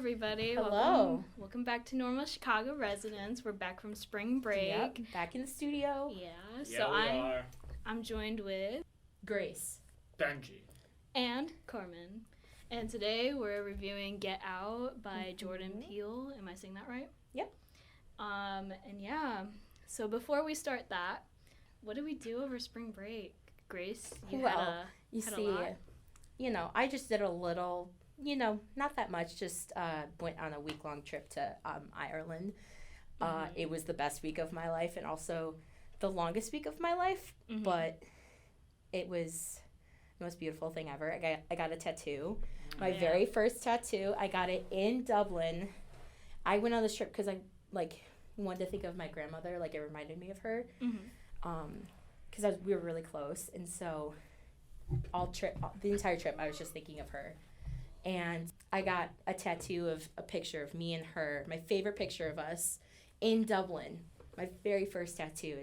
everybody. Hello. Welcome back to Normal Chicago Residents. We're back from spring break. Yep, back in the studio. Yeah, Yeah, so we are. I'm joined with Grace. Bengi. and Carmen. And today we're reviewing Get Out by Jordan Peele. Am I saying that right? Yep. And yeah, so before we start that, what did we do over spring break? Grace, you had a lot? I just did a little, not that much, just went on a week-long trip to Ireland. It was the best week of my life and also the longest week of my life, but it was the most beautiful thing ever. I got a tattoo. My very first tattoo. I got it in Dublin. I went on this trip because I, wanted to think of my grandmother. It reminded me of her. Because we were really close. And so the entire trip, I was just thinking of her. And I got a tattoo of a picture of me and her, my favorite picture of us in Dublin. My very first tattoo.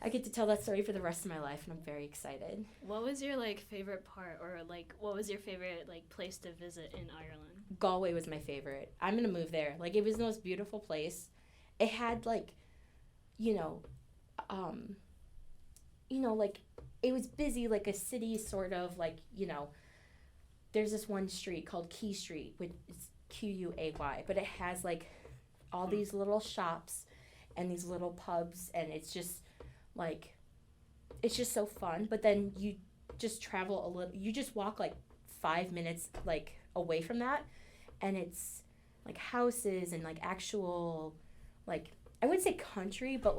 I get to tell that story for the rest of my life, and I'm very excited. What was your favorite part, or what was your favorite place to visit in Ireland? Galway was my favorite. I'm gonna move there. It was the most beautiful place. It had it was busy, a city sort of, there's this one street called Quay Street, which is Quay, but it has all these little shops and these little pubs, and it's just so fun. But then you just travel a little, you just walk 5 minutes away from that, and it's houses and actual I wouldn't say country, but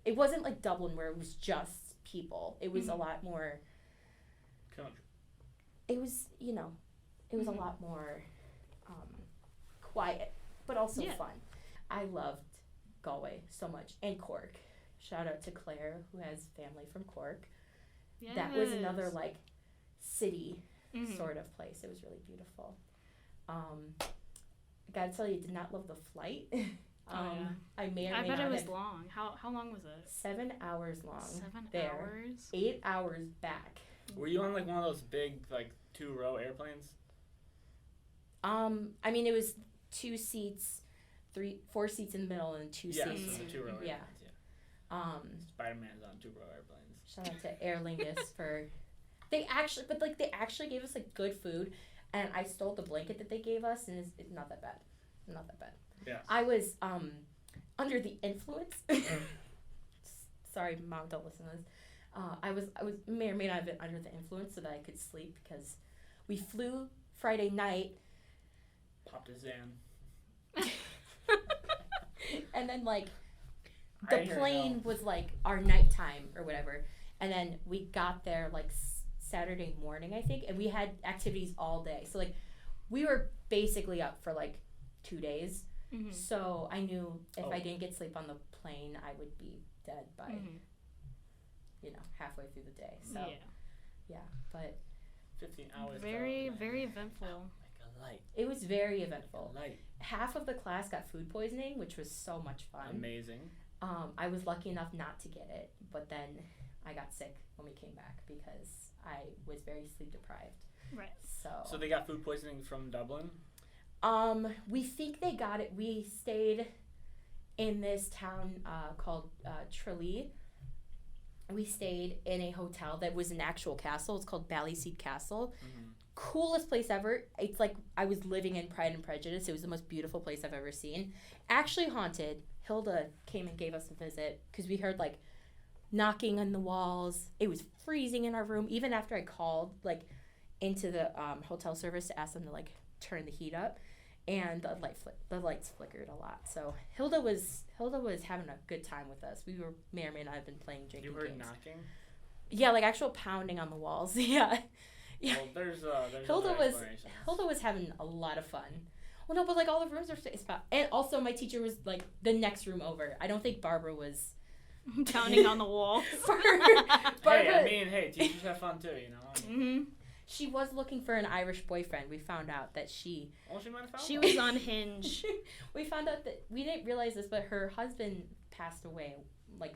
it wasn't Dublin where it was just people. It was a lot more Country. It was it was a lot more quiet, but also fun. I loved Galway so much, and Cork. Shout out to Claire, who has family from Cork. Yes. That was another city sort of place. It was really beautiful. I gotta tell you, I did not love the flight. I bet it was long. How long was it? 7 hours long. 7 there. hours? 8 hours back. Were you on one of those big 2-row airplanes? It was 2 seats, 4 seats in the middle, and 2 seats. So 2-row airplanes. Yeah. Spider-Man's on 2-row airplanes. Shout out to Aer Lingus for they actually gave us good food, and I stole the blanket that they gave us, and it's not that bad. Not that bad. Yeah. I was under the influence. Sorry, Mom, don't listen to this. I was may or may not have been under the influence so that I could sleep, because we flew Friday night. Popped a Zan. And then the plane was our nighttime or whatever, and then we got there Saturday morning, I think, and we had activities all day. So we were basically up for 2 days. So I knew if I didn't get sleep on the plane, I would be dead by halfway through the day. So yeah, but 15 hours. Very eventful. It was very eventful. Half of the class got food poisoning, which was so much fun. Amazing. I was lucky enough not to get it, but then I got sick when we came back because I was very sleep deprived. Right. So they got food poisoning from Dublin? We think they got it. We stayed in this town called Tralee. We stayed in a hotel that was an actual castle. It's called Ballyseed Castle. Coolest place ever. It's I was living in Pride and Prejudice. It was the most beautiful place I've ever seen. Actually haunted. Hilda came and gave us a visit because we heard knocking on the walls. It was freezing in our room. Even after I called into the hotel service to ask them to turn the heat up, and the lights flickered a lot. So Hilda was having a good time with us. We may or may not have been playing drinking games. You heard knocking? Yeah, actual pounding on the walls. Yeah. Well, there's Hilda was having a lot of fun. Well, no, but all the rooms are spot. And also my teacher was the next room over. I don't think Barbara was pounding on the wall. Barbara, hey, teachers have fun too, She was looking for an Irish boyfriend. We found out that she... Oh, she might have found She one. was on Hinge. We found out that... We didn't realize this, but her husband passed away,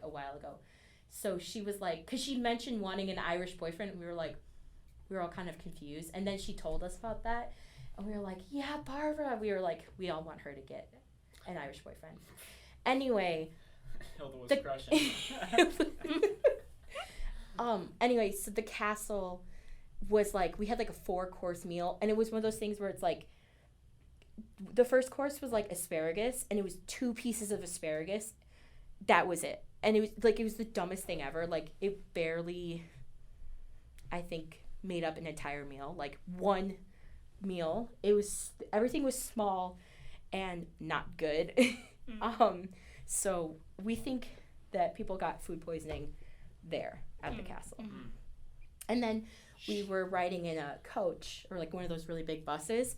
a while ago. So she was because she mentioned wanting an Irish boyfriend, and we were all kind of confused. And then she told us about that. And we were like, yeah, Barbara. We were like, we all want her to get an Irish boyfriend. Anyway. Hilda was crushing. Anyway, so the castle was like, we had like a 4-course meal, and it was one of those things where it's like, the first course was like asparagus, and it was 2 pieces of asparagus. That was it. And it was the dumbest thing ever. Like, it barely, I think, made up an entire meal. Like, one meal. Everything was small and not good. So we think that people got food poisoning there at the castle. Mm-hmm. And then we were riding in a coach, or like one of those really big buses,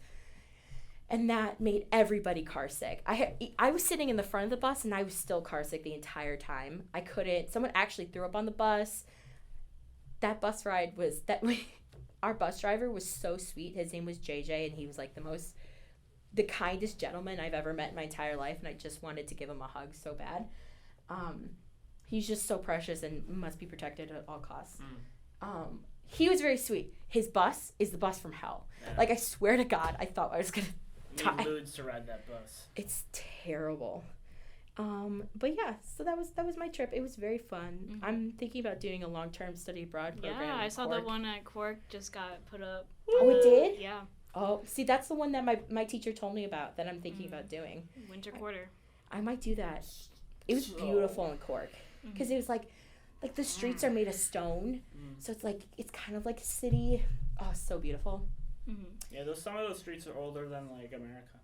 and that made everybody car sick. I was sitting in the front of the bus, and I was still car sick the entire time. I couldn't. Someone actually threw up on the bus. That bus ride was our bus driver was so sweet. His name was JJ, and he was like the kindest gentleman I've ever met in my entire life, and I just wanted to give him a hug so bad. He's just so precious and must be protected at all costs. He was very sweet. His bus is the bus from hell. Yeah. Like, I swear to God, I thought I was going to die. Need moods to ride that bus. It's terrible. But yeah, so that was my trip. It was very fun. Mm-hmm. I'm thinking about doing a long-term study abroad program. Yeah, I saw the one at Cork just got put up. Oh, it did? Yeah. Oh, see, that's the one that my teacher told me about that I'm thinking about doing. Winter quarter. I might do that. It was beautiful in Cork. Because it was like the streets are made of stone. So it's kind of like a city. Oh, so beautiful. Mm-hmm. Yeah, some of those streets are older than like America.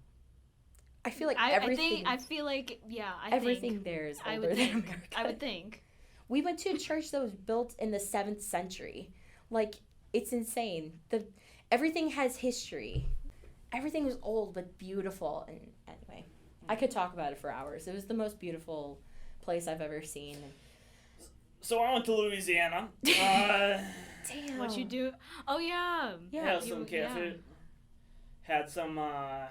I feel like everything. Everything there is older than America. I would think. We went to a church that was built in the 7th century. Like, it's insane. Everything has history. Everything was old but beautiful. And anyway, I could talk about it for hours. It was the most beautiful place I've ever seen. So I went to Louisiana. Damn. What'd you do? Oh yeah. Yeah, some catfish. Had some of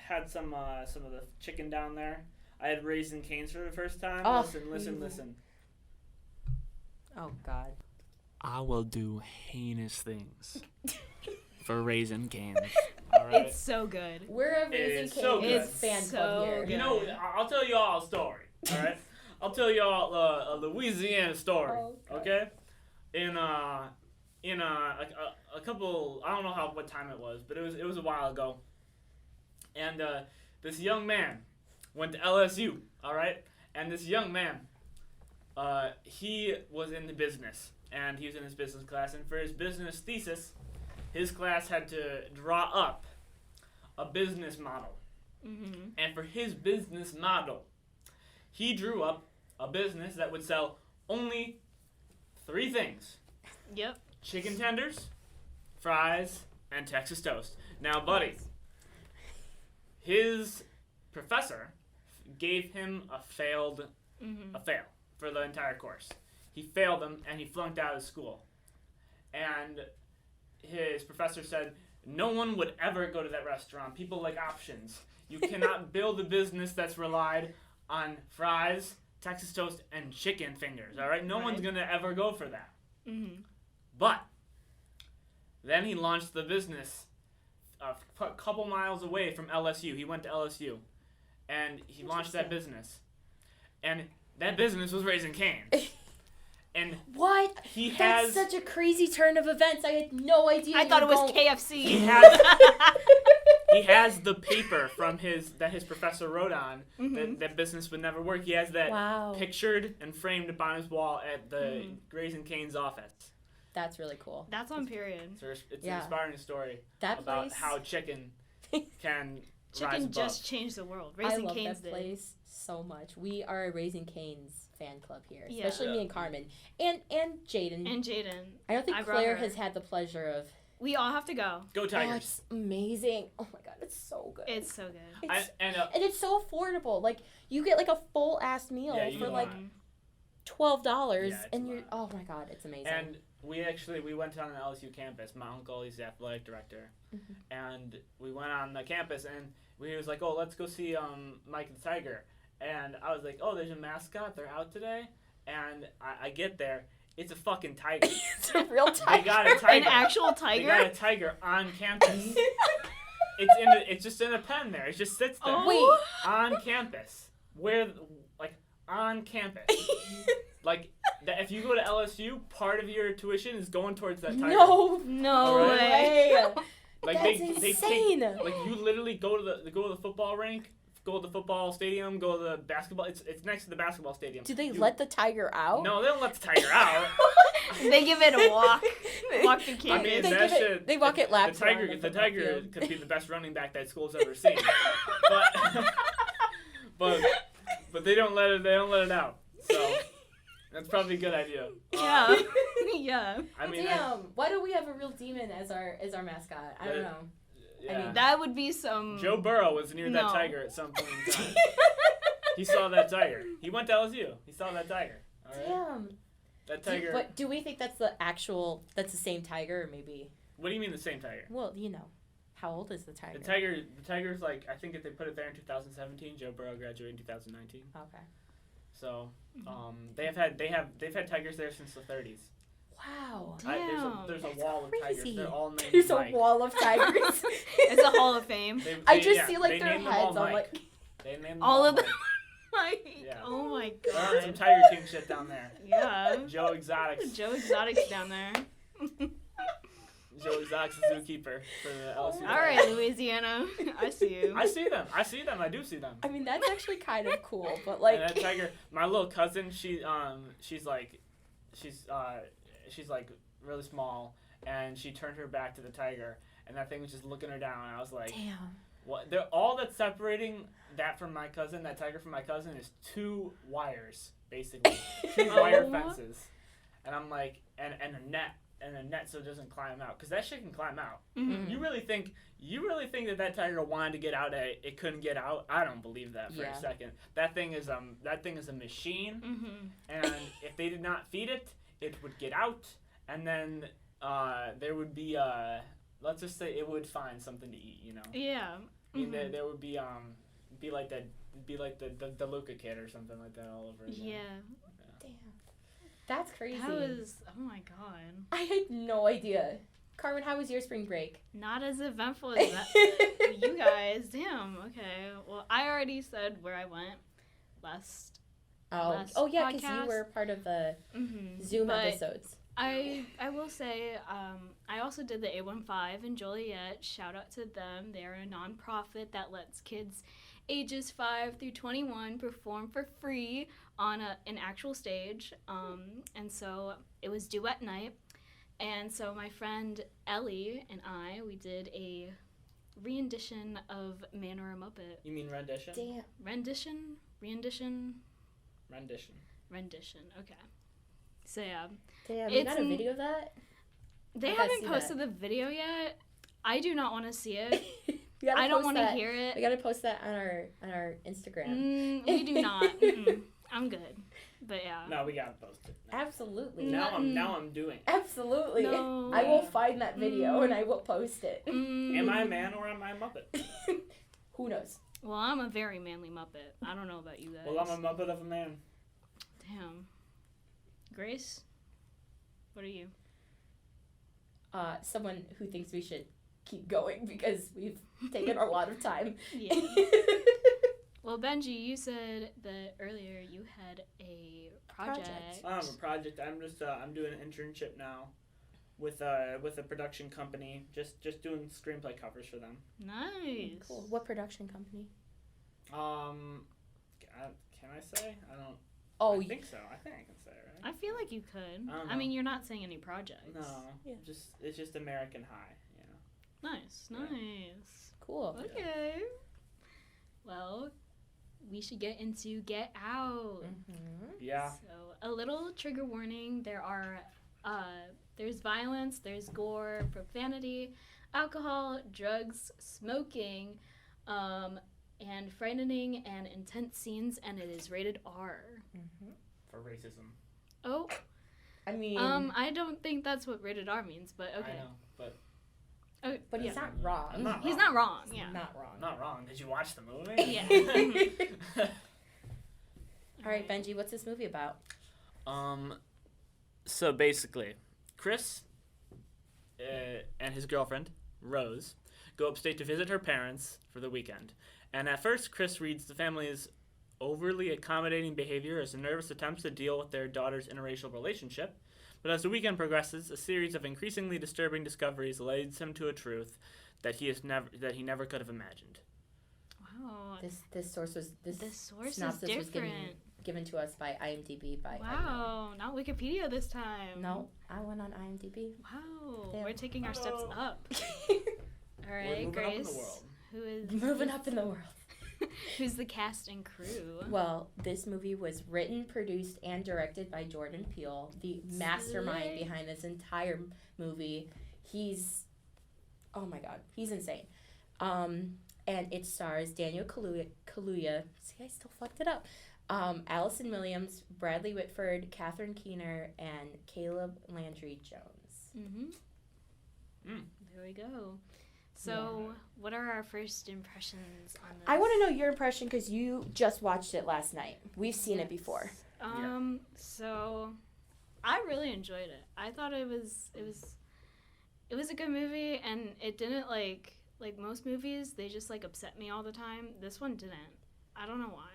the chicken down there. I had Raisin Cane's for the first time. Oh. Listen. Oh God. I will do heinous things for Raisin Cane's. All right. It's so good. We're a Raisin Cane's fan club here. Good. You know, I'll tell you all a story. All right. I'll tell you all a Louisiana story. Oh, okay. In a couple, I don't know what time it was, but it was a while ago. And this young man went to LSU, all right? And this young man, he was in the business, and he was in his business class. And for his business thesis, his class had to draw up a business model. Mm-hmm. And for his business model, he drew up a business that would sell only 3 things. Yep. Chicken tenders, fries, and Texas toast. Now, buddy, his professor gave him a fail for the entire course. He failed him, and he flunked out of school. And his professor said, no one would ever go to that restaurant. People like options. You cannot build a business that's relied on fries, Texas toast, and chicken fingers, all right? No one's going to ever go for that. Mm-hmm. But then he launched the business a couple miles away from LSU. He went to LSU, and he launched that business. And that business was Raisin Cane's. And what? That's such a crazy turn of events. I had no idea. I thought it was KFC. He has the paper from that his professor wrote on that business would never work. He has that pictured and framed upon his wall at the Raisin Cane's office. That's really cool. That's on period. So it's an inspiring story about how chicken can rise above. Just changed the world. Raisin Cane's I love that place so much. We are a Raisin Cane's fan club here, especially me and Carmen and Jaden. I don't think Claire has had the pleasure of. We all have to go. Go Tigers! Oh, it's amazing. Oh my God, it's so good. It's so good. And it's so affordable. Like, you get like a full ass meal for like $12, and you're oh my God, it's amazing. And we went on an LSU campus. My uncle, he's the athletic director, and we went on the campus, and he was like, "Oh, let's go see Mike the Tiger." And I was like, "Oh, there's a mascot. They're out today." And I get there. It's a fucking tiger. It's a real tiger. They got a tiger. An actual tiger? They got a tiger on campus. it's just in a pen there. It just sits there. Oh. Wait. On campus. On campus. If you go to LSU, part of your tuition is going towards that tiger. No Right? way. That's insane. You literally go to the football rink, go to the football stadium, go to the basketball. It's next to the basketball stadium. Do they let the tiger out? No, they don't let the tiger out. They give it a walk. Walk the campus. I mean, they walk it laps. The tiger could be the best running back that school's ever seen. but they don't let it out. So that's probably a good idea. Yeah. Yeah. I mean, damn. Why don't we have a real demon as our mascot? I don't know. Yeah. I mean, That would be some. Joe Burrow was near that tiger at some point in time. He saw that tiger. He went to LSU. He saw that tiger. All right? Damn. That tiger. But do we think that's the same tiger, or maybe? What do you mean the same tiger? Well, how old is the tiger? The tiger's like, I think if they put it there in 2017, Joe Burrow graduated in 2019. Okay. So, they've had tigers there since the 30s. Wow. There's a wall of tigers. They're all named There's Mike. a wall of tigers. It's a Hall of Fame. I just see their heads. I'm like, they named them all of them. Mike. Yeah. Oh my There's god. some Tiger King shit down there. Yeah. Joe Exotic's. Joe Exotic's down there. Joe Exotic's the zookeeper for the LSU. All right, Louisiana. I see you. I see them. I do see them. I mean, that's actually kind of cool, but And that tiger, my little cousin, she's really small, and she turned her back to the tiger, and that thing was just looking her down. And I was like, damn. What? All that's separating that from my cousin, that tiger from my cousin, is 2 wires, basically, 2 wire fences, and I'm like, and a net so it doesn't climb out, because that shit can climb out. Mm-hmm. You really think that tiger wanted to get out, it couldn't get out? I don't believe that for a second. That thing is a machine, and if they did not feed it, it would get out, and then there would be let's just say it would find something to eat, Yeah. I mean, there would be like the Luca kid or something like that all over again. Yeah. Damn. That's crazy. That was, oh my god. I had no idea. Carmen, how was your spring break? Not as eventful as that. You guys, damn. Okay. Well, I already said where I went last yeah, because you were part of the Zoom episodes. I will say, I also did the A15 in Joliet. Shout out to them. They're a nonprofit that lets kids ages 5 through 21 perform for free on an actual stage. And so it was duet night. And so my friend Ellie and we did a rendition of Man or a Muppet. You mean rendition? Damn. Rendition? Rendition, okay. So yeah. Damn, you got a video of that? They haven't posted the video yet. I do not want to see it. I don't want to hear it. We gotta post that on our Instagram. We do not. I'm good. But yeah. No, we gotta post it. Absolutely. Now I'm doing it. Absolutely. No. I will find that video and I will post it. Am I a man or am I a Muppet? Who knows? Well, I'm a very manly Muppet. I don't know about you guys. Well, I'm a Muppet of a man. Damn. Grace? What are you? Someone who thinks we should keep going because we've taken a lot of time. Yeah. Well, Benji, you said that earlier you had a project. I have a project. I'm just I'm doing an internship now with a production company. Just doing screenplay covers for them. Nice. Cool. What production company? Can I say? I don't. Oh, I think so. I think I can say it, right? I feel like you could. I mean, you're not saying any projects. No. Yeah. It's just American High, Nice. Cool. Okay. Well, we should get into Get Out. Yeah. So, a little trigger warning. There's violence, there's gore, profanity, alcohol, drugs, smoking, and frightening and intense scenes, and it is rated R. For racism. Oh. I mean. I don't think that's what rated R means, but okay. I know, but. Okay. But he's not wrong. He's not wrong. Yeah. Not wrong. Not wrong. Did you watch the movie? Yeah. All right, Benji, what's this movie about? So basically, Chris and his girlfriend, Rose, go upstate to visit her parents for the weekend. And at first, Chris reads the family's overly accommodating behavior as a nervous attempt to deal with their daughter's interracial relationship. But as the weekend progresses, a series of increasingly disturbing discoveries leads him to a truth that he never could have imagined. Wow. This source synopsis is was given to us by IMDB by Wow, not Wikipedia this time. No, I went on IMDB. Wow, Damn. we're taking our steps up. All right, Grace. Who is moving up in the world? Who's the cast and crew? Well, this movie was written, produced, and directed by Jordan Peele, the mastermind behind this entire movie. Oh my god, he's insane. And it stars Daniel Kaluuya. See, I still fucked it up. Allison Williams, Bradley Whitford, Catherine Keener, and Caleb Landry Jones. There we go. So, what are our first impressions on this? I want to know your impression because you just watched it last night. We've seen it before. So, I really enjoyed it. I thought it was a good movie, and it didn't like most movies. They just upset me all the time. This one didn't. I don't know why.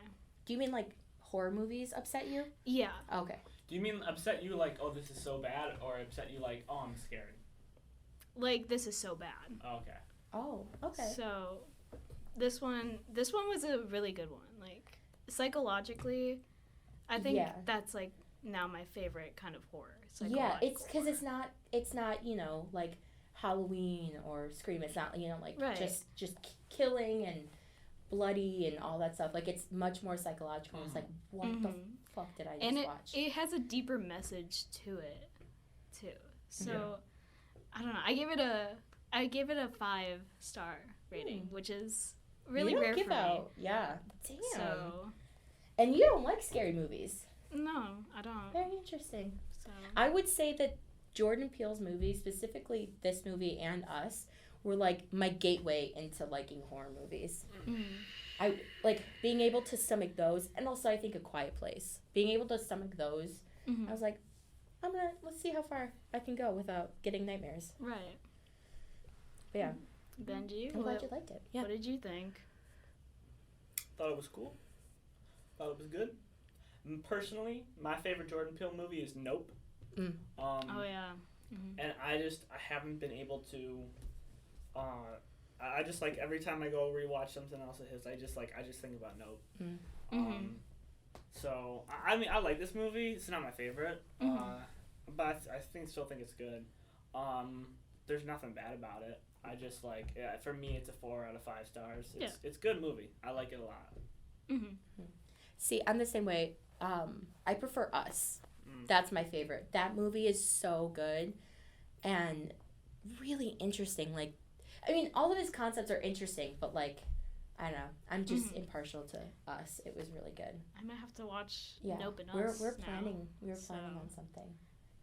Do you mean horror movies upset you? Yeah. Okay. Do you mean upset you oh, this is so bad, or upset you oh, I'm scared? This is so bad. Okay. Oh, okay. So, this one was a really good one. Psychologically, I think that's now my favorite kind of horror. Yeah, it's because it's not Halloween or Scream. It's not just killing and bloody and all that stuff. It's much more psychological. It's what the fuck did I just watch? And it has a deeper message to it too. So I don't know. I gave it a 5-star rating, which is really rare for me. Yeah. Damn. So, and you don't like scary movies. No, I don't. Very interesting. So I would say that Jordan Peele's movies, specifically this movie and Us, were my gateway into liking horror movies. I being able to stomach those, and also I think A Quiet Place. Being able to stomach those, I was let's see how far I can go without getting nightmares. Right. But yeah. Benji, I'm glad you liked it. Yeah. What did you think? Thought it was cool. Thought it was good. Personally, my favorite Jordan Peele movie is Nope. Oh yeah. And I haven't been able to. I just every time I go rewatch something else of his, I just think about Nope. So I mean I like this movie. It's not my favorite, but I still think it's good. There's nothing bad about it. I just for me it's a 4 out of 5 stars. It's a good movie. I like it a lot. See, I'm the same way. I prefer Us. That's my favorite. That movie is so good and really interesting. I mean, all of his concepts are interesting, but I don't know. I'm just impartial to Us. It was really good. I might have to watch Nope and Us. We're planning. We were planning on something.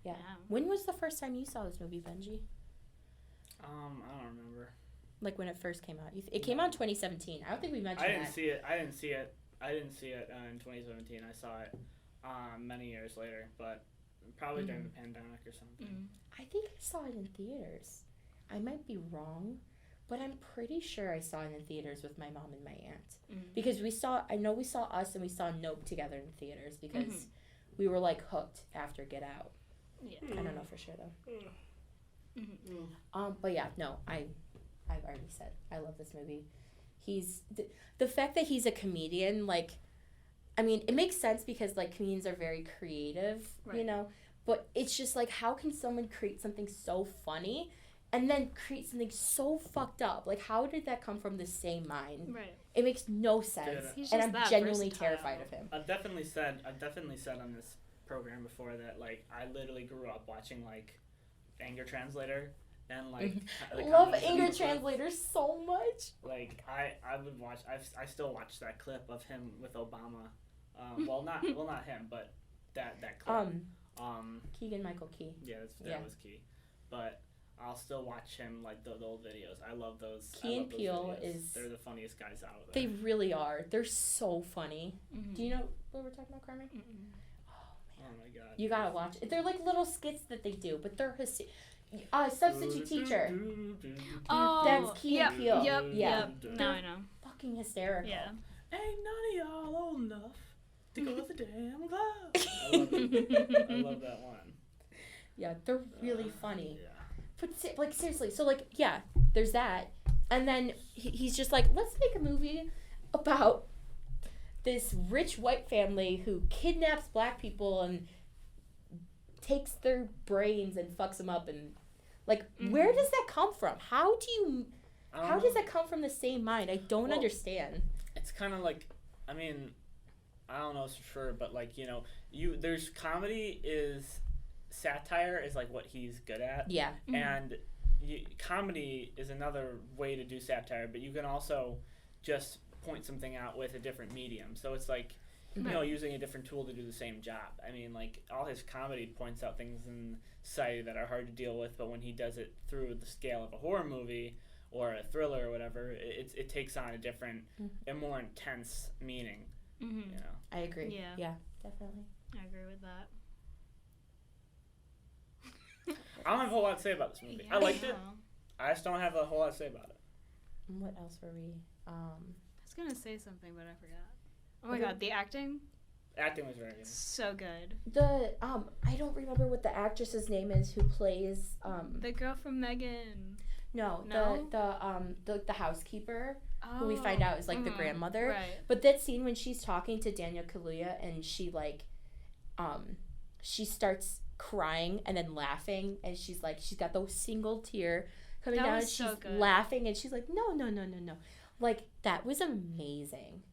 Yeah. Yeah. When was the first time you saw this movie, Benji? I don't remember. When it first came out. It came out in 2017. I don't think we mentioned that. I didn't see it in 2017. I saw it many years later, but probably during the pandemic or something. I think I saw it in theaters. I might be wrong, but I'm pretty sure I saw it in theaters with my mom and my aunt. Because I know we saw Us and we saw Nope together in theaters because we were hooked after Get Out. Yeah. I don't know for sure though. But yeah, no, I've already said I love this movie. He's the fact that he's a comedian, I mean, it makes sense because comedians are very creative, but it's just how can someone create something so funny and then create something so fucked up? How did that come from the same mind? Right. It makes no sense. He's and just I'm that genuinely versatile. terrified of him. I've definitely said on this program before that I literally grew up watching Anger Translator and love Anger Translator so much. I would watch. I still watch that clip of him with Obama. Well, not him, but that clip. Keegan-Michael Key. Yeah, that was Key. But I'll still watch him the old videos. I love those. Key and Peele they're the funniest guys out there. They really are. They're so funny. Do you know what we're talking about, Carmen? Mm-mm. Oh Oh my god. You gotta watch it. They're like little skits that they do, but they're Substitute Teacher. Oh, That's Key and Peele. Yep. No, I know. Fucking hysterical. Yeah. Ain't none of y'all old enough to go to the damn club. I love that one. Yeah, they're really funny. Yeah. But like seriously, so like yeah, there's that, and then he's just like, let's make a movie about this rich white family who kidnaps black people and takes their brains and fucks them up, and like where does that come from? How does that come from the same mind? I don't understand. It's kind of like, I mean, I don't know for sure, but like, you know, there's comedy is satire is like what he's good at. Yeah. And comedy is another way to do satire, but you can also just point something out with a different medium. So it's like, you know, using a different tool to do the same job. I mean, like, all his comedy points out things in society that are hard to deal with, but when he does it through the scale of a horror movie or a thriller or whatever, it takes on a different and more intense meaning. You know? I agree. Yeah, definitely. I agree with that. I don't have a whole lot to say about this movie. Yeah, I liked it. I just don't have a whole lot to say about it. What else were we? I was gonna say something, but I forgot. Oh my god, the acting. Acting was very good. So good. I don't remember what the actress's name is who plays the girl from Megan. No? The housekeeper who we find out is like the grandmother. Right. But that scene when she's talking to Daniel Kaluuya and she like she starts crying and then laughing, and she's got those single tear coming down, and she's laughing, and she's like, no, like that was amazing.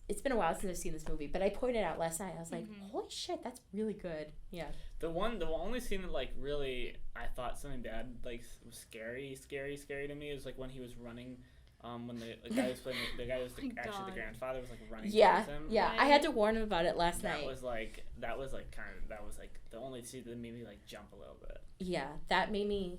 It's been a while since I've seen this movie, but I pointed out last night, I was like, holy shit, that's really good. Yeah. The only scene that like really I thought something bad like was scary to me is like when he was running. When the guy was playing, the guy was actually the grandfather was like running towards him. Yeah, right. I had to warn him about it last night. That was the only scene that made me like jump a little bit. Yeah, that made me.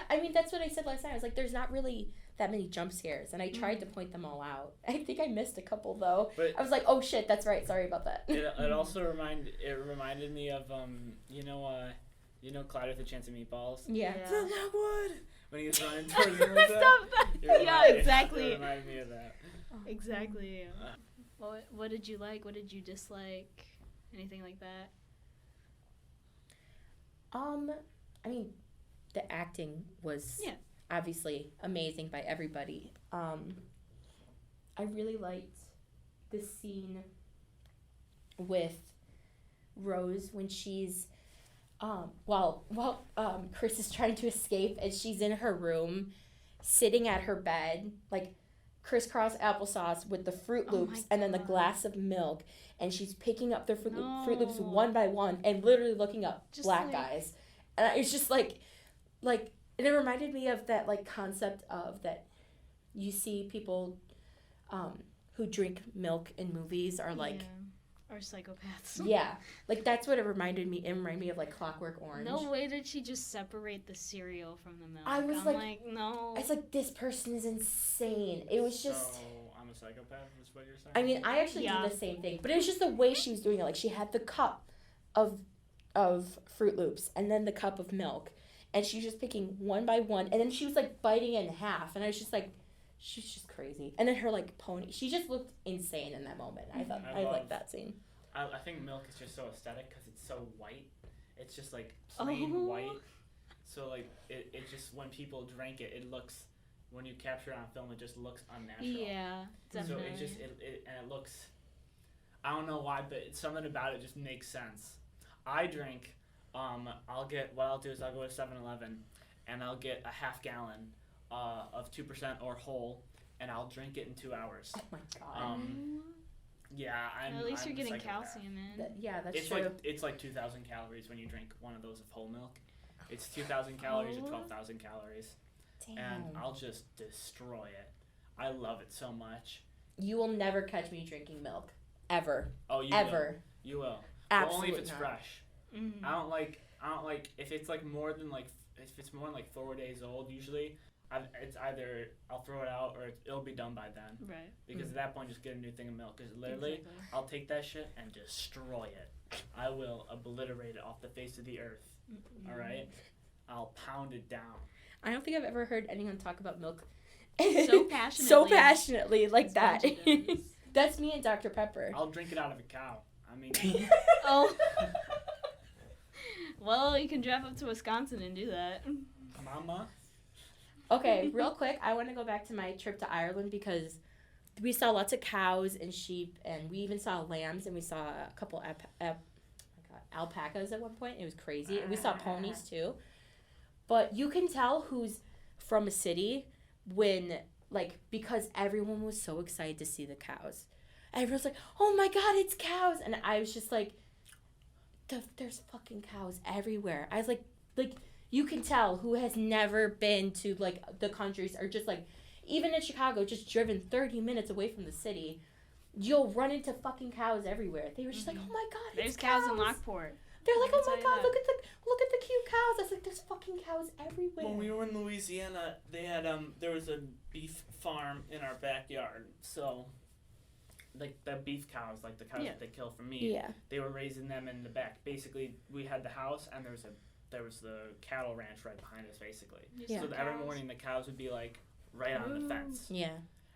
I mean that's what I said last night. I was like, there's not really that many jump scares, and I tried to point them all out. I think I missed a couple though. But I was like, oh shit, that's right. Sorry about that. It also reminded me of you know Clyde with a Chance of Meatballs. Yeah. When he was running towards him. Yeah, exactly. It reminded me of that. Exactly. What did you like? What did you dislike? Anything like that? I mean, the acting was obviously amazing by everybody. I really liked the scene with Rose when she's while Chris is trying to escape, and she's in her room sitting at her bed like crisscross applesauce with the Fruit Loops and then the glass of milk, and she's picking up the Fruit Loops one by one and literally looking up just black guys, and it's just like and it reminded me of that like concept of that you see people who drink milk in movies are like or psychopaths. Yeah, like that's what it reminded me. It reminded me of like Clockwork Orange. No way did she just separate the cereal from the milk. I'm like no. It's like this person is insane. It was just. So I'm a psychopath. Is what you're saying? I mean, I actually do the same thing, but it was just the way she was doing it. Like she had the cup of Fruit Loops and then the cup of milk, and she was just picking one by one, and then she was like biting it in half, and I was just like. She's just crazy. And then her, like, pony. She just looked insane in that moment. I thought I liked that scene. I think milk is just so aesthetic because it's so white. It's just, like, plain white. So, like, it just, when people drink it, it looks, when you capture it on film, it just looks unnatural. Yeah, definitely. So, it looks, I don't know why, but something about it just makes sense. I drink, what I'll do is I'll go to 7-Eleven, and I'll get a half gallon of 2% or whole, and I'll drink it in 2 hours. Oh my god. Yeah, at least you're getting calcium in. That's true. It's like 2,000 calories when you drink one of those of whole milk. It's 2,000 calories or 12,000 calories. Damn. And I'll just destroy it. I love it so much. You will never catch me drinking milk. Ever. Oh, you Ever. will. You will. Absolutely only if it's not. fresh. I don't like if it's like more than like if it's more than like 4 days old. Usually it's either I'll throw it out or it'll be done by then. Right. Because at that point, just get a new thing of milk. Because literally, I'll take that shit and destroy it. I will obliterate it off the face of the earth. All right? I'll pound it down. I don't think I've ever heard anyone talk about milk So passionately. so passionately like that. Bengi does. That's me and Dr. Pepper. I'll drink it out of a cow. I mean, Oh. Well, you can drive up to Wisconsin and do that. mama. Okay, real quick, I want to go back to my trip to Ireland because we saw lots of cows and sheep, and we even saw lambs, and we saw a couple alpacas at one point. It was crazy. And we saw ponies too. But you can tell who's from a city when, like, because everyone was so excited to see the cows. Everyone's like, oh my God, it's cows. And I was just like, there's fucking cows everywhere. I was like, you can tell who has never been to, like, the countries or just, like, even in Chicago, just driven 30 minutes away from the city, you'll run into fucking cows everywhere. They were just like, oh my God, There's it's cows in Lockport. They're like, I can oh my tell you God, that. look at the cute cows. I was like, there's fucking cows everywhere. When we were in Louisiana, they had there was a beef farm in our backyard. So, like the beef cows, like the cows that they kill for meat. Yeah. They were raising them in the back. Basically, we had the house, and there was the cattle ranch right behind us. Basically, Yeah. so every morning the cows would be like right on the fence, Yeah.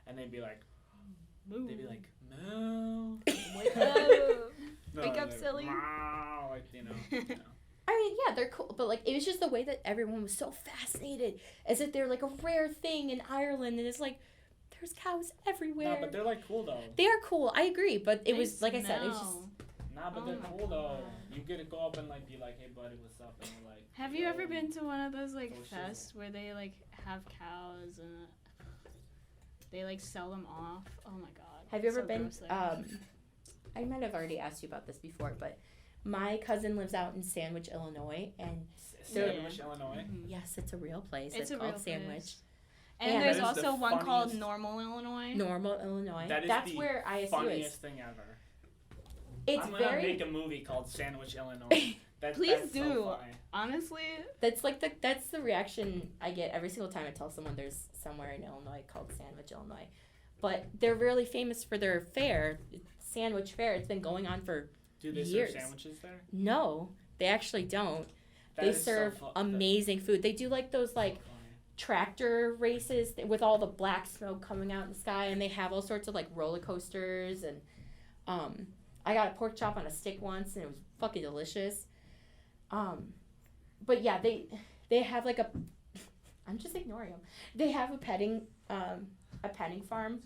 and they'd be like, Moo. moo. Wake up. Wake up, like, silly. "Meow," like you know. I mean, yeah, they're cool, but, like, it was just the way that everyone was so fascinated, as if they're, like, a rare thing in Ireland, and it's like, there's cows everywhere. No, but they're like cool though. They are cool, I agree, but it They was, like I said, it was just... smell. Nah, but Oh they're my cool though. God. You get to go up and like be like, hey buddy, what's up? And you're like, Have you ever been to one of those, like, Oh, fests where they, like, have cows and they, like, sell them off? Oh my God. Have you ever So been, gross there. I might have already asked you about this before, but my cousin lives out in Sandwich, Illinois, and Sandwich, Illinois. Mhm. yes, it's a real place. It's a called real Sandwich. place. And Yeah. there's That is the also one called funniest- Normal, Illinois. Normal, Illinois. That is That's the where ISU Funniest is. thing ever. It's I'm gonna very... make a movie called Sandwich, Illinois. That's Please so do. funny. Honestly, That's like that's the reaction I get every single time I tell someone there's somewhere in Illinois called Sandwich, Illinois. But they're really famous for their fair, Sandwich Fair. It's been going on for Do they years. serve sandwiches there? no, they actually don't. That They is so serve fu- amazing food. They do like those like that's so funny. tractor races with all the black smoke coming out in the sky, and they have all sorts of like roller coasters, and I got a pork chop on a stick once and it was fucking delicious. But yeah, they have like a I'm just ignoring them. They have a petting farm,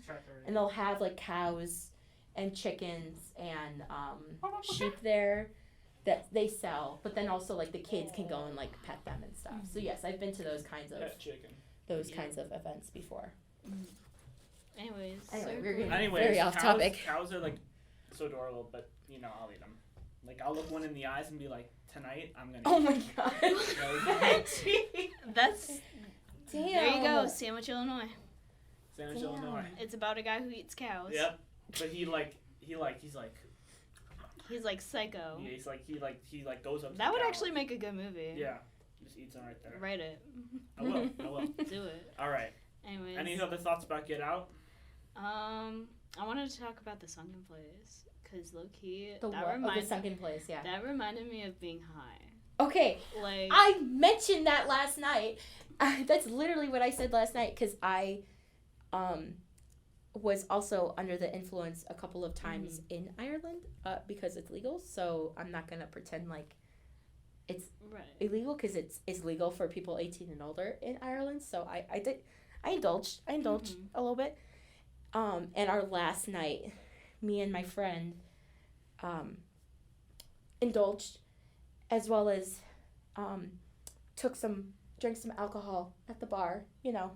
and they'll have like cows and chickens and sheep there that they sell, but then also like the kids can go and like pet them and stuff. So yes, I've been to those kinds of events before. anyways. Anyway, so we're cool. getting- Anyways, Very off topic. Cows are like so adorable, but you know I'll eat them. Like I'll look one in the eyes and be like, tonight I'm gonna. Oh eat my you." god. That's Damn. there you go, Sandwich, Illinois. Sandwich, Damn. Illinois. It's about a guy who eats cows. Yep. But he's like. He's like psycho. Yeah, he goes up. To That the would cow. actually make a good movie. Yeah. Just eats them right there. Write it. I will. Do it. All right. Anyways. Any other thoughts about Get Out? I wanted to talk about the sunken place because low key The sunken place, yeah. that reminded me of being high. Okay, Like I mentioned that last night. That's literally what I said last night because I was also under the influence a couple of times in Ireland because it's legal. So I'm not going to pretend like it's right. illegal because it's legal for people 18 and older in Ireland. So I indulged a little bit. And our last night, me and my friend indulged, as well as drank some alcohol at the bar. You know,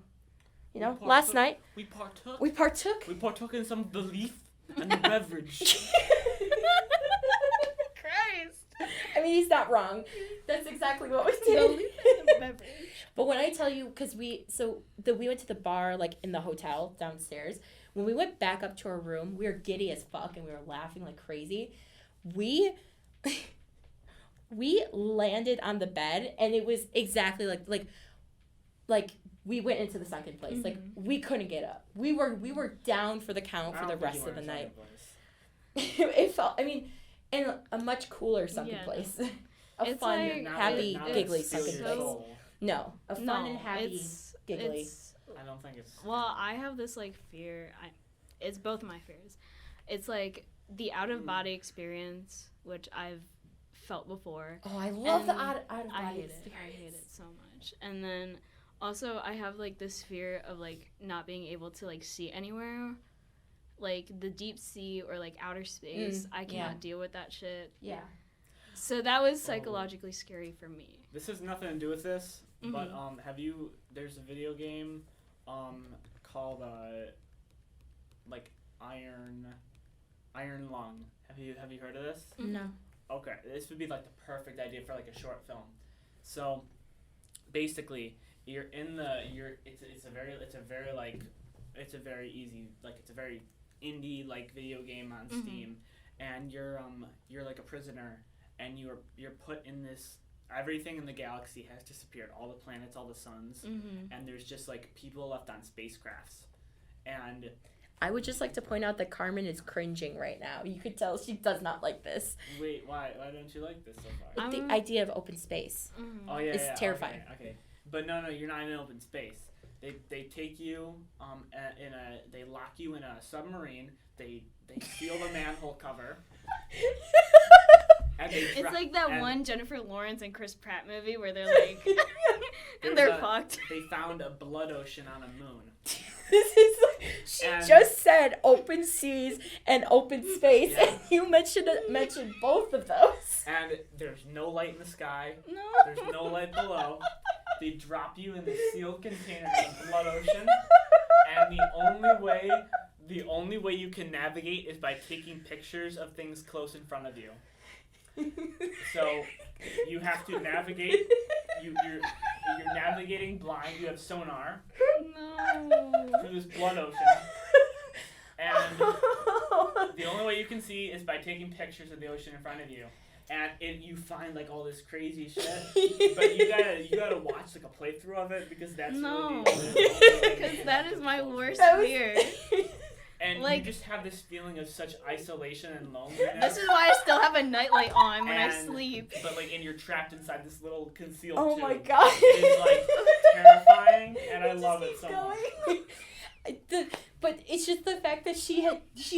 last night We partook. we partook. We partook in some belief and the beverage. Christ. I mean, he's not wrong. That's exactly what we did. But when I tell you, because we went to the bar like in the hotel downstairs. When we went back up to our room, we were giddy as fuck and we were laughing like crazy. We landed on the bed and it was exactly like like, we went into the second place. Like, we couldn't get up. We were down for the count for the rest of the night. It felt, I mean, in a much cooler sunken place. A it's fun, like, happy, giggly sunken so, place. No, a fun and happy, giggly. I don't think it's... Well, I have this, like, fear. It's both my fears. It's, like, the out-of-body experience, which I've felt before. Oh, I love the out-of-body experience. I hate it so much. And then, also, I have, like, this fear of, like, not being able to, like, see anywhere. Like, the deep sea or, like, outer space. I cannot deal with that shit. Yeah. So that was psychologically scary for me. This has nothing to do with this, but there's a video game called like Iron Lung. Have you heard of this? No. Okay, this would be like the perfect idea for like a short film. So basically, it's a very easy, like, it's a very indie like video game on Steam, and you're like a prisoner, and you're put in this, everything in the galaxy has disappeared, all the planets, all the suns, and there's just like people left on spacecrafts. And I would just like to point out that Carmen is cringing right now. You could tell she does not like this. Wait, why don't you like this so far? The idea of open space. Oh yeah, it's terrifying. Okay. But no, you're not in open space. They take you they lock you in a submarine. They seal the manhole cover. And It's like that one Jennifer Lawrence and Chris Pratt movie where they're like, and they're fucked. They found a blood ocean on a moon. This is like, she just said open seas and open space, and you mentioned both of those. And there's no light in the sky. No. There's no light below. They drop you in the sealed container in the blood ocean, and the only way you can navigate is by taking pictures of things close in front of you. So you have to navigate. You're navigating blind. You have sonar through this blood ocean, and the only way you can see is by taking pictures of the ocean in front of you. And you find like all this crazy shit, but you gotta watch like a playthrough of it because that's because that is my worst fear. And like, you just have this feeling of such isolation and loneliness. This is why I still have a nightlight on when I sleep. But like, and you're trapped inside this little concealed tube. Oh my god! It is like terrifying, and I love it so much. But it's just the fact that she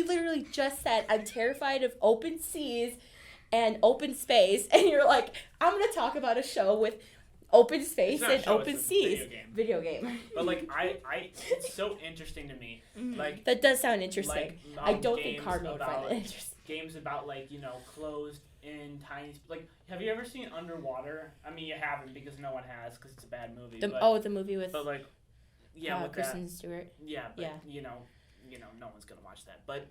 literally just said, "I'm terrified of open seas and open space," and you're like, "I'm gonna talk about a show with open space and open seas." Video game. But like, it's so interesting to me. Like, that does sound interesting. Like, I don't think Carmen would find it interesting. Games about like, closed in tiny, like, have you ever seen Underwater? I mean, you haven't because no one has because it's a bad movie. The movie with. But like, yeah, with Kristen Stewart. Yeah, but no one's gonna watch that. But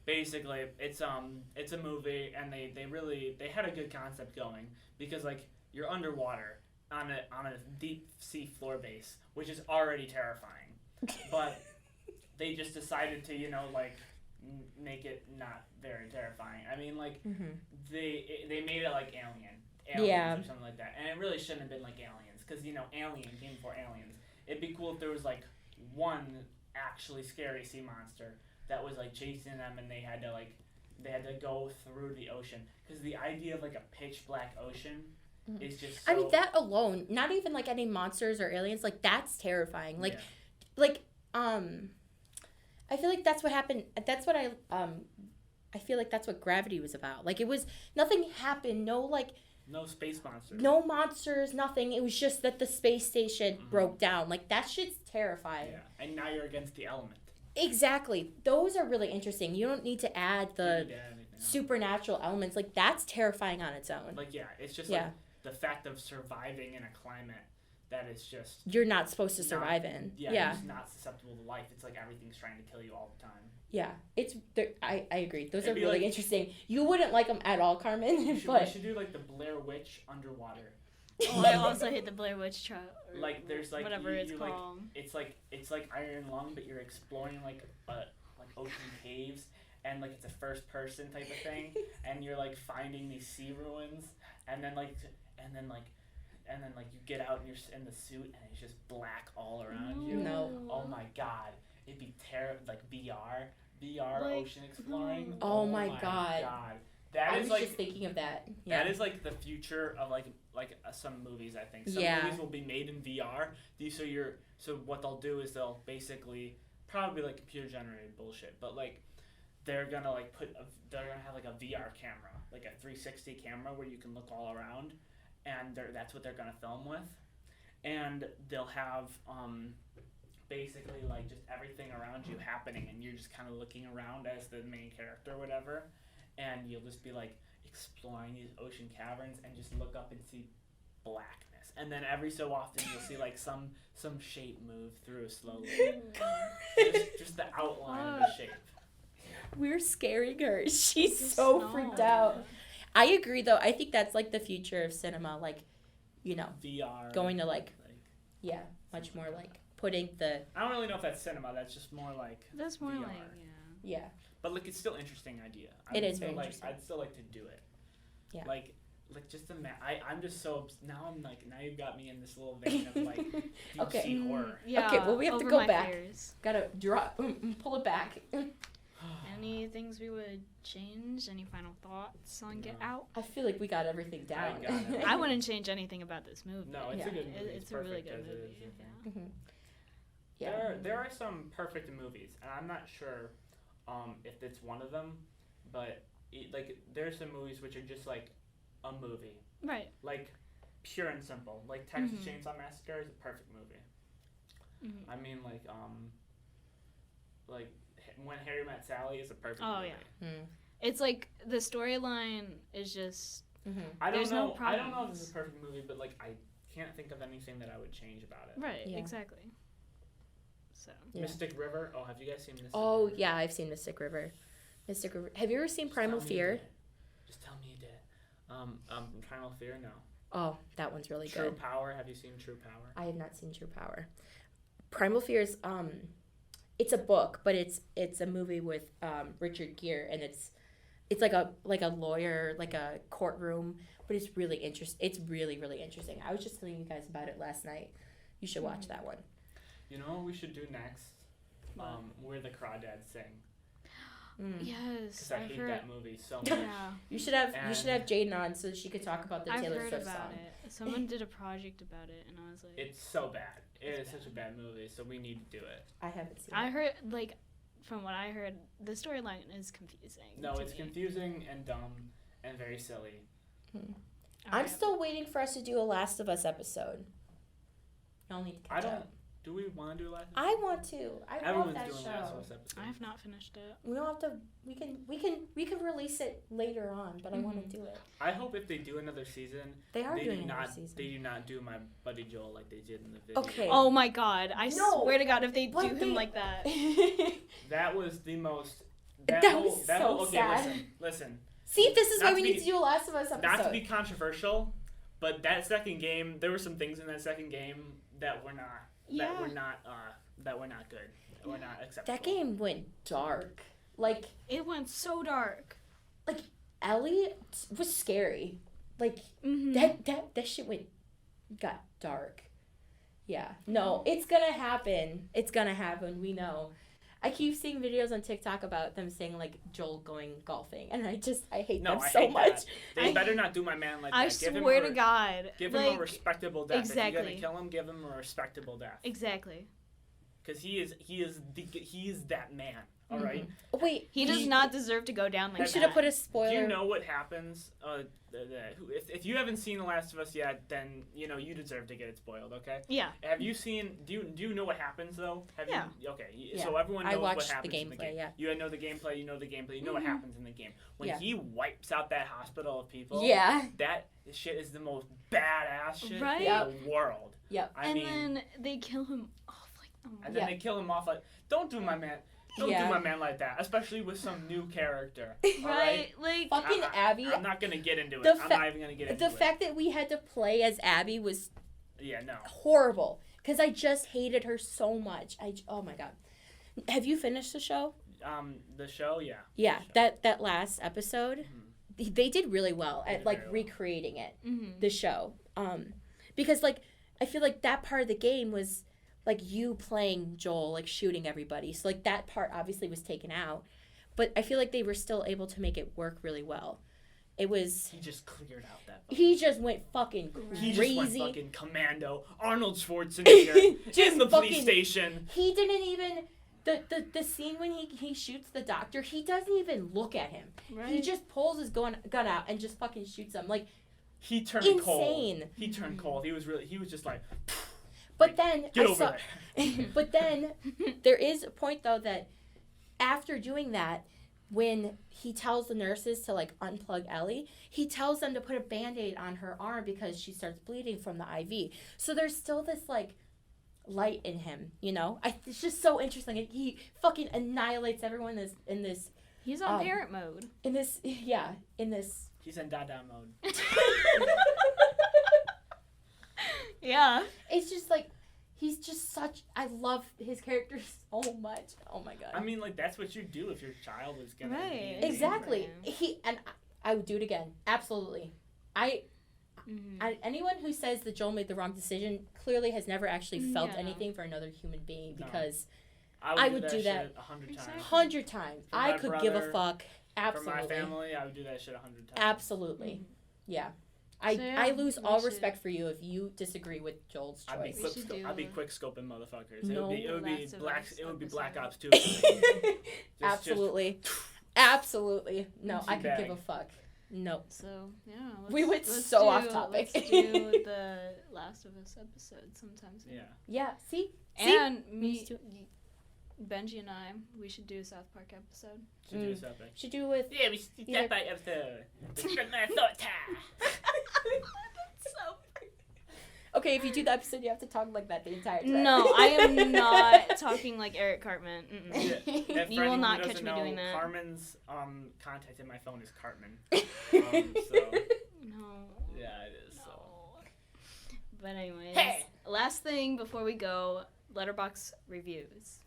basically, it's a movie, and they had a good concept going because like you're underwater on a deep sea floor base, which is already terrifying, but they just decided to make it not very terrifying. I mean, like they made it like aliens or something like that, and it really shouldn't have been like Aliens because Alien came before Aliens. It'd be cool if there was like one actually scary sea monster that was like chasing them, and they had to go through the ocean because the idea of like a pitch black ocean is just so... I mean, that alone, not even like any monsters or aliens, like that's terrifying. Like I feel like that's what happened. That's what I feel like that's what Gravity was about. Like, it was, nothing happened, no space monsters. No monsters, nothing. It was just that the space station broke down. Like, that shit's terrifying. Yeah, and now you're against the element. Exactly. Those are really interesting. You don't need to add the supernatural elements. Like, that's terrifying on its own. Like, yeah, it's just like the fact of surviving in a climate that is just... You're not supposed to survive in. Yeah, you're just not susceptible to life. It's like everything's trying to kill you all the time. Yeah, I agree. Those are really interesting. You wouldn't like them at all, Carmen. We should do like the Blair Witch underwater. Oh, I also hate the Blair Witch trial. Like, there's like whatever it's called. Like, it's like Iron Lung, but you're exploring like ocean caves, and like it's a first person type of thing, and you're like finding these sea ruins, and then and then like you get out and you're in the suit and it's just black all around you. No. Oh my god, it'd be like VR Like, ocean exploring. Oh my god. That I is was like just thinking of that. Yeah. that is like the future of like some movies. I think some Yeah. movies will be made in VR. So what they'll do is they'll basically probably like computer generated bullshit, but like they're gonna like they're gonna have like a VR camera, like a 360 camera where you can look all around, and that's what they're gonna film with, and they'll have basically like just everything around you happening, and you're just kind of looking around as the main character or whatever, and you'll just be like exploring these ocean caverns and just look up and see blackness, and then every so often you'll see like some shape move through slowly, just the outline of the shape. We're scaring her. She's Just so no. freaked out. I agree, though. I think that's like the future of cinema. Like, you know, VR. going to like yeah, much more like putting the I don't really know if that's cinema. That's just more like That's more VR. like, yeah. But like it's still an interesting idea. It is very interesting. I'd still like to do it. Yeah. Like just I'm just so now you've got me in this little vein of like deep Okay. sea horror. Yeah. Okay, well, we have to over go my back. fears. Gotta pull it back. Any things we would change? Any final thoughts on Get No. Out? I feel like we got everything down. got it. I wouldn't change anything about this movie. No, it's Yeah. a good movie. It's a really perfect good as it movie. is. Yeah. Mhm. Yeah. There are some perfect movies, and I'm not sure if it's one of them, but like there's some movies which are just like a movie, Right. like pure and simple. Like Texas Mhm. Chainsaw Massacre is a perfect movie. Mhm. I mean, like When Harry Met Sally is a perfect Oh, movie. yeah. Mm. It's like the storyline is just Mhm. I don't There's know. no I don't know if it's problems. a perfect movie, but like I can't think of anything that I would change about it. right. Yeah. Exactly. So Yeah. Mystic River. Oh, have you guys seen Mystic Oh River? yeah, I've seen Mystic River. Mystic River. Have you ever seen Just Primal tell me you Fear? did. Just tell me you did. Primal Fear. No. Oh, that one's really True good. Power. Have you seen True Power? I have not seen True Power. Primal Fear is it's a book, but it's a movie with Richard Gere, and it's like a lawyer, like a courtroom, but it's really interesting. It's really, really interesting. I was just telling you guys about it last night. You should watch that one. You know what we should do next? Where the Crawdads Sing. Mm. yes, Because I I've hate heard. that movie so much. Yeah, You should have Jaden on so she could talk about the I've Taylor heard Swift about song. it. Someone did a project about it, and I was like, It's so bad. It It's is such a bad movie, so we need to do it. I haven't seen I it. heard like, from what I heard, the storyline is confusing. No, to it's me. confusing and dumb and very silly. I'm Alright. still waiting for us to do a Last of Us episode. Y'all need to I catch don't. up. Do we want to do Last? I want to. I love Everyone's that doing show. Last of Us episode. I have not finished it. We don't have to. We can release it later on, but I want to do it. I hope if they do another season, They are they doing do another not. season. They do not do my buddy Joel like they did in the video. Okay. Oh my god! I No, swear to God, if they but do him they- like that, That was the most. That was so okay, sad. Listen. See, this is Not why we to need be- to do a Last of Us episode. Not to be controversial, but that second game, there were some things in that second game that were not. Yeah. That were not. That were not good. That were not acceptable. That game went dark. Like it went so dark. Ellie was scary. Like Mm-hmm. that shit got dark. Yeah. No, it's gonna happen. It's gonna happen. We know. I keep seeing videos on TikTok about them saying like Joel going golfing, and I hate them I so hate much. that. They better not do my man like that. I Give him swear a to God. Give him a respectable death. If you're Exactly. gonna kill him, give him a respectable death. Exactly. Because he is that man. All right. Oh, wait, He does not deserve to go down like We that. should have put a Do spoiler. you know what happens? If you haven't seen The Last of Us yet, then you know you deserve to get it spoiled. Okay. Yeah. Have you seen? Do you know what happens though? Have Yeah. You, okay. Yeah. So everyone I knows what watched the happens in the gameplay, game. yeah. You know the gameplay. You know the gameplay. You know what happens in the game. When Yeah. he wipes out that hospital of people. Yeah. That shit is the most badass shit Right? in the world. Yep. I and mean, then they kill him off like. Oh my and God. then they kill him off like, don't do my man. Don't Yeah. do my man like that, especially with some new character. Right? Like. Fucking Abby. I'm not gonna get into it. The I'm not even gonna get into The it. fact that we had to play as Abby was Yeah, no. horrible because I just hated her so much. Oh my god. Have you finished the show? The show, yeah. Yeah, The show. that last episode, Mhm. they did really well They at did like very well. recreating it. Mm-hmm. The show, Because, like, I feel like that part of the game was, like, you playing Joel, like, shooting everybody. So, like, that part obviously was taken out. But I feel like they were still able to make it work really well. It was... He just cleared out that. He just went fucking crazy. He just went fucking commando. Arnold Schwarzenegger in the police station. He didn't even... The scene when he shoots the doctor, he doesn't even look at him. Right. He just pulls his gun out and just fucking shoots him. Like, he turned insane. cold. He turned cold. He was just like... But then... Get over there. But then, there is a point, though, that after doing that, when he tells the nurses to, like, unplug Ellie, he tells them to put a Band-Aid on her arm because she starts bleeding from the IV. So there's still this, like, light in him, you know? It's just so interesting. He fucking annihilates everyone in this... He's on parent mode. In this... He's in Dada mode. Yeah. It's just, like... He's just such... I love his character so much. Oh, my God. I mean, like, that's what you do if your child is going to be... Exactly. I would do it again. Absolutely. Anyone who says that Joel made the wrong decision clearly has never actually felt anything for another human being, because I would do that 100 times. 100 times. I could brother, give a fuck. Absolutely. For my family, I would do that shit 100 times. Absolutely. Mm-hmm. Yeah. I lose all respect for you if you disagree with Joel's choice. I'd be quick scoping motherfuckers. No. It would be Black Ops 2. Absolutely. Absolutely. No, I could give a fuck. No. So, yeah. We went so off topic. Let's do the Last of Us episode sometime soon. Yeah. Yeah, see? And Benji and I, we should do a South Park episode. Should do a South Park. Should do with... Yeah, we should do South Park episode. My thought time. That's so funny. Okay, if you do the episode, you have to talk like that the entire time. No, I am not talking like Eric Cartman. Yeah. You will not catch me doing that. Carmen's contact in my phone is Carmen. So. No. Yeah, it is. No. So. But anyways, last thing before we go, Letterboxd reviews.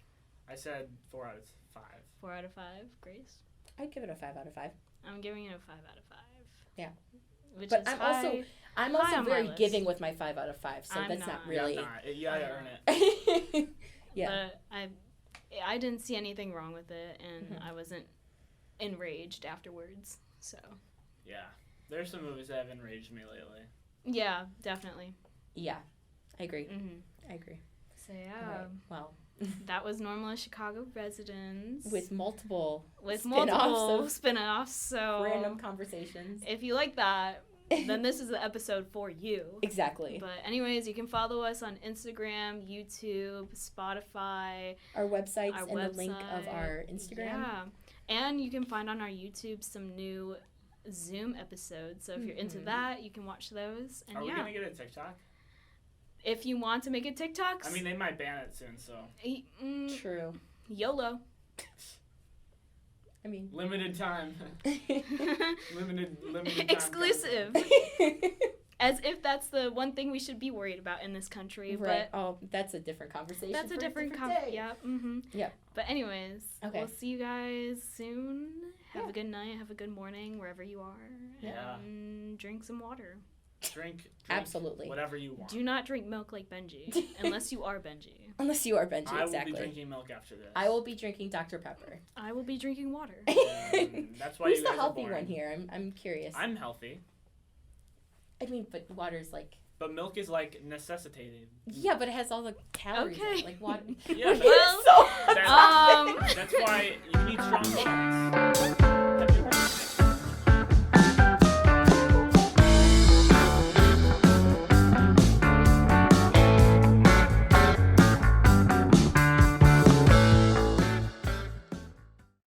I said 4 out of 5. 4 out of 5, Grace? I'd give it a 5 out of 5. I'm giving it a 5 out of 5. Yeah. Which but is I'm also very giving with my 5 out of 5, so that's not really... You gotta earn it. Yeah. But I didn't see anything wrong with it, and I wasn't enraged afterwards, so... Yeah. There's some movies that have enraged me lately. Yeah, definitely. Yeah. I agree. Mm-hmm. I agree. So, yeah. Right. Well... That was Normal Chicago Residents. With multiple spin-offs, so... Random conversations. If you like that, then this is the episode for you. Exactly. But anyways, you can follow us on Instagram, YouTube, Spotify. Our websites the link of our Instagram. Yeah. And you can find on our YouTube some new Zoom episodes. So if you're into that, you can watch those. And Are we going to get a TikTok? If you want to make a TikTok, I mean, they might ban it soon, so. True. YOLO. I mean, limited time. limited time. Exclusive. As if that's the one thing we should be worried about in this country. Right. But that's a different conversation. That's a different day. Yeah. Mm-hmm. Yeah. But anyways, we'll see you guys soon. Have a good night. Have a good morning wherever you are. Yeah. And drink some water. Drink absolutely whatever you want. Do not drink milk like Benji, unless you are Benji. Unless you are Benji, I exactly. will be drinking milk after this. I will be drinking Dr. Pepper. I will be drinking water. That's why Who's you guys the healthy are boring. one here? I'm curious. I'm healthy. I mean, but water's like... But milk is like necessitated. Yeah, but it has all the calories in it, like water. Yeah, well, that's why you need strong shots.